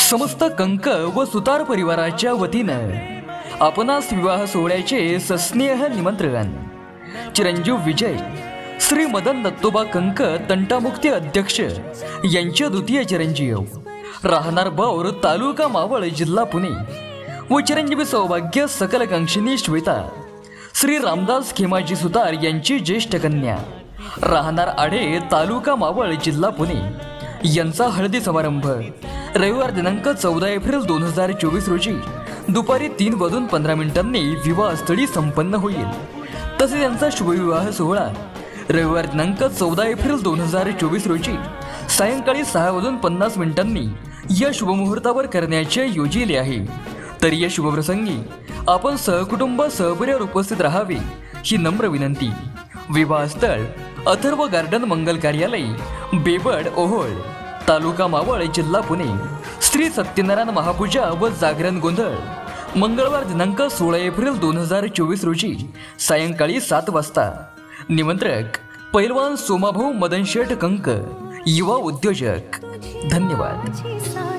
समस्त कंक व सुतार परिवाराच्या वतीनं आपणास विवाह सोहळ्याचे सस्नेह निमंत्रण। चिरंजीव विजय श्री मदन दत्तोबा कंक तंटामुक्ती अध्यक्ष यांचे द्वितीय चिरंजीव, राहणार बौर, तालुका मावळ, जिल्हा पुणे। व चिरंजीवी सौभाग्य सकलकांक्षिणी श्वेता श्री रामदास खेमाजी सुतार यांची ज्येष्ठ कन्या, राहणार आढे, तालुका मावळ, जिल्हा पुणे यांचा हळदी समारंभ रविवार दिनांक 14 एप्रिल 2024 रोजी दुपारी 3:15 विवाहस्थळी संपन्न होईल। तसेच यांचा शुभविवाह सोहळा रविवार दिनांक 14 एप्रिल 2024 रोजी सायंकाळी 6:50 या शुभमुहूर्तावर करण्याचे योजिले आहे। तर या शुभप्रसंगी आपण सहकुटुंब सहपरिवार उपस्थित राहावे ही नम्र विनंती। विवाहस्थळ अथर्व गार्डन मंगल कार्यालय, बेबड, ओहोळ, तालुका मावळ, जिल्हा पुणे। श्री सत्यनारायण महापूजा व जागरण गोंधळ मंगळवार दिनांक 16 एप्रिल 2024 रोजी सायंकाळी 7 वाजता। निमंत्रक पैलवान सोमाभाऊ मदनशेठ कंक, युवा उद्योजक। धन्यवाद।